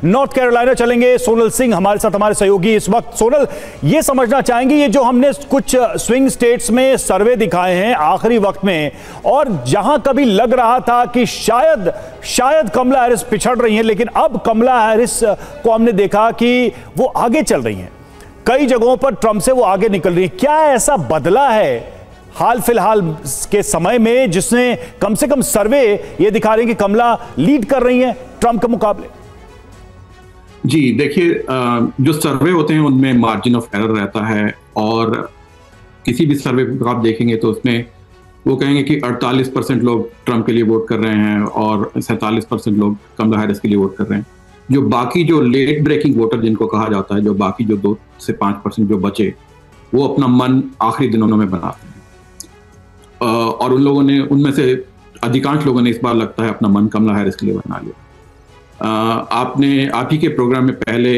North Carolina चलेंगे। सोनल सिंह हमारे साथ, हमारे सहयोगी इस वक्त। सोनल, ये समझना चाहेंगे ये जो हमने कुछ स्विंग स्टेट्स में सर्वे दिखाए हैं आखिरी वक्त में, और जहां कभी लग रहा था कि शायद कमला हैरिस पिछड़ रही हैं, लेकिन अब कमला हैरिस को हमने देखा कि वो आगे चल रही हैं, कई जगहों पर ट्रंप से वो आगे निकल रही है। क्या ऐसा बदला है हाल फिलहाल के समय में जिसने कम से कम सर्वे ये दिखा रहे हैं कि कमला लीड कर रही हैं ट्रंप के मुकाबले? जी देखिए, जो सर्वे होते हैं उनमें मार्जिन ऑफ एरर रहता है, और किसी भी सर्वे को आप देखेंगे तो उसमें वो कहेंगे कि 48% लोग ट्रंप के लिए वोट कर रहे हैं और 47% लोग कमला हैरिस के लिए वोट कर रहे हैं। जो बाकी जो लेट ब्रेकिंग वोटर जिनको कहा जाता है, जो बाकी जो 2 से 5% जो बचे, वो अपना मन आखिरी दिनों में बनाते हैं, और उन लोगों ने, उनमें से अधिकांश लोगों ने इस बार लगता है अपना मन कमला हैरिस के लिए बना लिया। आपने आप ही के प्रोग्राम में पहले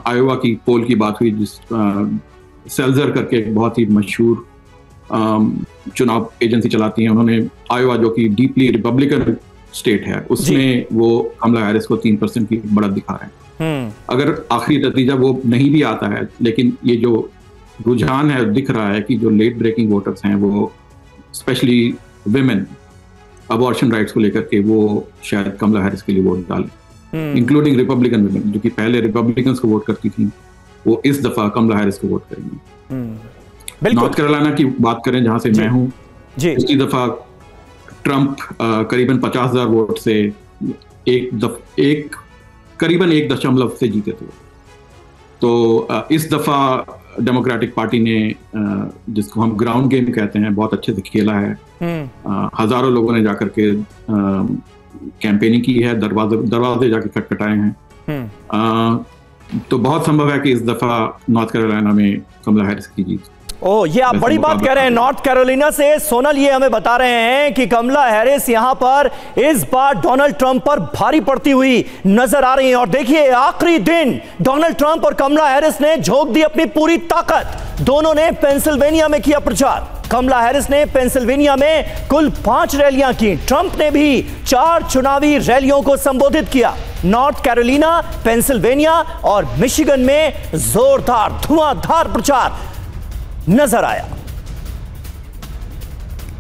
आयोवा की पोल की बात हुई, जिस सेल्जर करके एक बहुत ही मशहूर चुनाव एजेंसी चलाती हैं, उन्होंने आयोवा जो कि डीपली रिपब्लिकन स्टेट है, उसमें वो कमला हैरिस को 3% की बढ़त दिखा रहे हैं। अगर आखिरी नतीजा वो नहीं भी आता है, लेकिन ये जो रुझान है दिख रहा है कि जो लेट ब्रेकिंग वोटर्स हैं, वो स्पेशली विमेन अबॉर्शन राइट्स को लेकर के, वो शायद कमला हैरिस के लिए वोट डालें, इंक्लूडिंग रिपब्लिकन विमेन जो कि पहले रिपब्लिकन्स को वोट करती थी, वो इस दफा कमला हैरिस को वोट करेंगी। नॉर्थ कैरोलिना की बात करें, जहां से मैं हूं, पिछली दफा ट्रंप करीबन 50,000 वोट से करीबन 1 से जीते थे। तो इस दफा डेमोक्रेटिक पार्टी ने, जिसको हम ग्राउंड गेम कहते हैं, बहुत अच्छे से खेला है। हजारों लोगों ने जाकर के कैंपेनिंग की है, दरवाजे जाके खटखटाए हैं। तो बहुत संभव है कि इस दफा नॉर्थ कैरोलिना में कमला हैरिस की जीत। ये आप बड़ी बात कह रहे हैं। नॉर्थ कैरोलिना से सोनल ये हमें बता रहे हैं कि कमला हैरिस यहां पर इस बार डोनाल्ड ट्रंप पर भारी पड़ती हुई नजर आ रही हैं। और देखिए, आखिरी दिन डोनाल्ड ट्रंप और कमला हैरिस ने झोंक दी अपनी पूरी ताकत। दोनों ने पेंसिल्वेनिया में किया प्रचार। कमला हैरिस ने पेंसिल्वेनिया में कुल 5 रैलियां की, ट्रंप ने भी 4 चुनावी रैलियों को संबोधित किया। नॉर्थ कैरोलिना, पेंसिल्वेनिया और मिशिगन में जोरदार धुआंधार प्रचार नजर आया।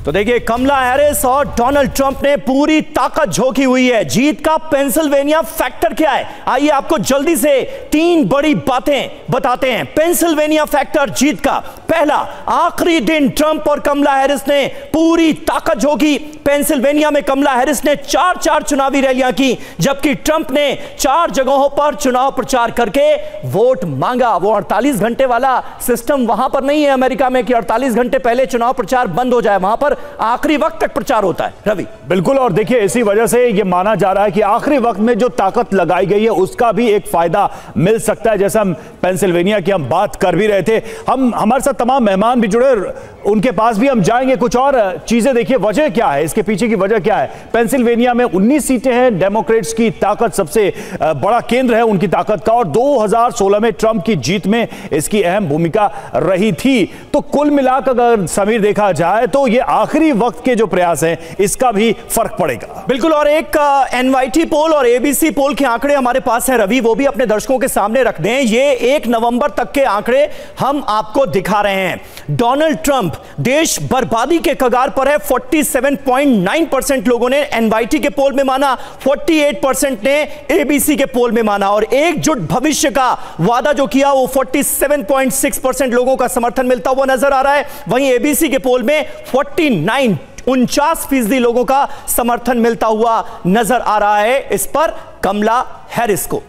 तो देखिए, कमला हैरिस और डोनाल्ड ट्रंप ने पूरी ताकत झोंकी हुई है। जीत का पेंसिल्वेनिया फैक्टर क्या है, आइए आपको जल्दी से 3 बड़ी बातें बताते हैं। पेंसिल्वेनिया फैक्टर जीत का पहला, आखिरी दिन ट्रंप और कमला हैरिस ने पूरी ताकत झोंकी। पेंसिल्वेनिया में कमला हैरिस ने 4 चुनावी रैलियां की, जबकि ट्रंप ने 4 जगहों पर चुनाव प्रचार करके वोट मांगा। वो 48 घंटे वाला सिस्टम वहां पर नहीं है अमेरिका में कि 48 घंटे पहले चुनाव प्रचार बंद हो जाए, वहां पर आखिरी वक्त तक प्रचार होता है। रवि, बिल्कुल, और देखिए इसी वजह से यह माना जा रहा है कि आखिरी वक्त में जो ताकत लगाई गई है उसका भी एक फायदा मिल सकता है। जैसा हम पेंसिल्वेनिया की हम बात कर भी रहे थे, हमारे साथ तमाम मेहमान भी जुड़े, उनके पास भी हम जाएंगे। कुछ और चीजें देखिए, वजह क्या है, इसके पीछे की वजह क्या है। पेंसिल्वेनिया में 19 सीटें हैं, डेमोक्रेट्स की ताकत सबसे बड़ा केंद्र है उनकी ताकत का, और 2016 में ट्रंप की जीत में इसकी अहम भूमिका रही थी। तो कुल मिलाकर अगर समीर देखा जाए तो ये आखिरी वक्त के जो प्रयास हैं इसका भी फर्क पड़ेगा। बिल्कुल, और एक एनवाईटी पोल और एबीसी पोल के आंकड़े हमारे पास हैं रवि, वो भी अपने दर्शकों के सामने रख दें। ये 1 नवंबर तक के आंकड़े हम आपको दिखा रहे हैं। डोनाल्ड ट्रंप देश बर्बादी के कगार पर है, 47.9% लोगों ने एनवाईटी के पोल में माना, 48% ने एबीसी के पोल में माना, और एकजुट भविष्य का वादा जो किया वो 47.6% लोगों का समर्थन मिलता हुआ नजर आ रहा है। वहीं एबीसी के पोल में 49% लोगों का समर्थन मिलता हुआ नजर आ रहा है इस पर कमला हैरिस को।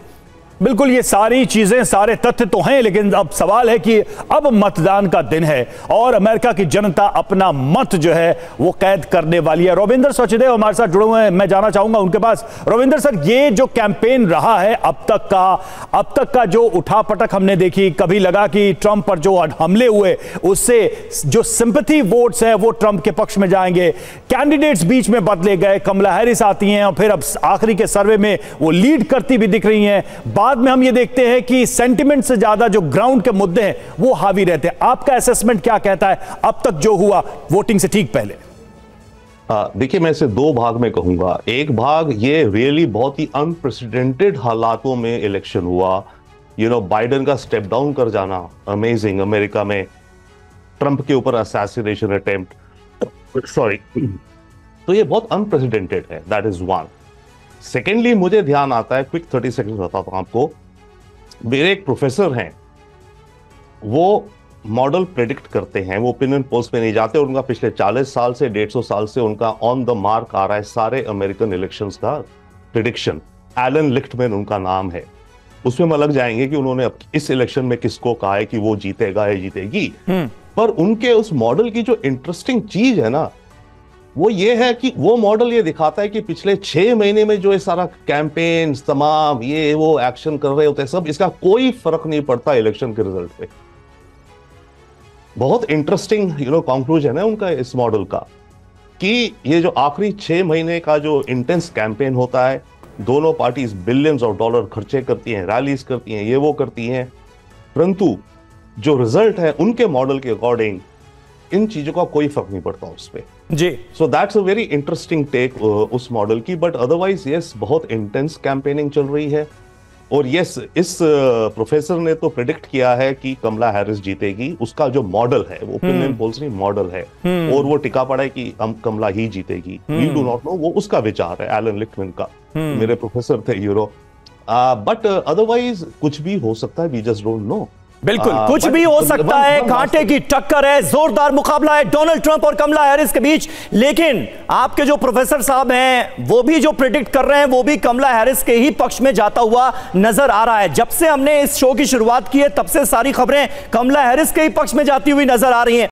बिल्कुल, ये सारी चीजें, सारे तथ्य तो हैं, लेकिन अब सवाल है कि अब मतदान का दिन है और अमेरिका की जनता अपना मत जो है वो कैद करने वाली है। रविंदर सचदेव हमारे साथ जुड़े हुए हैं, मैं जाना चाहूंगा उनके पास। रविंदर सर, ये जो कैंपेन रहा है अब तक का जो उठापटक हमने देखी, कभी लगा कि ट्रंप पर जो हमले हुए उससे जो सिंपैथी वोट्स हैं वो ट्रंप के पक्ष में जाएंगे, कैंडिडेट्स बीच में बदले गए, कमला हैरिस आती हैं और फिर अब आखिरी के सर्वे में वो लीड करती भी दिख रही हैं। बाद में हम ये देखते हैं कि सेंटिमेंट से ज्यादा जो ग्राउंड के मुद्दे हैं वो हावी रहते हैं। आपका असेसमेंट क्या कहता है अब तक जो हुआ वोटिंग से ठीक पहले? देखिए, मैं इसे दो भाग में कहूंगा। एक भाग ये रियली बहुत ही अनप्रेसिडेंटेड हालातों में इलेक्शन हुआ। बाइडेन का स्टेप डाउन कर जाना अमेजिंग, अमेरिका में ट्रंप के ऊपर असैसिनेशन अटेम्प्ट, सॉरी, तो ये बहुत अनप्रेसिडेंटेड है। That is one. सेकेंडली, मुझे ध्यान आता है, क्विक 30 सेकंड बताता हूं आपको। मेरे एक प्रोफेसर हैं, वो मॉडल प्रेडिक्ट करते हैं, वो ओपिनियन पोल्स में नहीं जाते। उनका पिछले 40 साल से 150 साल से उनका ऑन द मार्क आ रहा है सारे अमेरिकन इलेक्शंस का प्रेडिक्शन। एलन लिख्टमैन उनका नाम है। उसमें हम अलग जाएंगे कि उन्होंने इस इलेक्शन में किसको कहा है कि वो जीतेगा या जीतेगी। पर उनके उस मॉडल की जो इंटरेस्टिंग चीज है ना, वो ये है कि वो मॉडल ये दिखाता है कि पिछले 6 महीने में जो ये सारा कैंपेन तमाम ये वो एक्शन कर रहे होते हैं सब, इसका कोई फर्क नहीं पड़ता इलेक्शन के रिजल्ट पे। बहुत इंटरेस्टिंग कंक्लूजन है उनका इस मॉडल का, कि ये जो आखिरी 6 महीने का जो इंटेंस कैंपेन होता है, दोनों पार्टीज बिलियंस ऑफ डॉलर खर्चे करती हैं, रैलीज करती हैं, ये वो करती हैं, परंतु जो रिजल्ट है उनके मॉडल के अकॉर्डिंग इन चीजों का कोई फर्क नहीं पड़ता उस पे जी। So that's a very interesting take उस मॉडल की। बट अदरवाइज यस, बहुत इंटेंस कैंपेनिंग चल रही है। और यस, इस प्रोफेसर ने तो प्रेडिक्ट किया है कि कमला हैरिस जीतेगी। उसका जो मॉडल है, वो ओपिनियन पोल्स नहीं, मॉडल है, और वो टिका पड़ा है कि हम कमला ही जीतेगी। वी डू नॉट नो, वो उसका विचार है एलन लिख्टमैन का। मेरे प्रोफेसर थे बट अदरवाइज कुछ भी हो सकता है, वी जस्ट डोंट नो। बिल्कुल कुछ भी हो सकता है, कांटे की टक्कर है, जोरदार मुकाबला है डोनाल्ड ट्रंप और कमला हैरिस के बीच। लेकिन आपके जो प्रोफेसर साहब हैं, वो भी जो प्रेडिक्ट कर रहे हैं, वो भी कमला हैरिस के ही पक्ष में जाता हुआ नजर आ रहा है। जब से हमने इस शो की शुरुआत की है, तब से सारी खबरें कमला हैरिस के ही पक्ष में जाती हुई नजर आ रही हैं।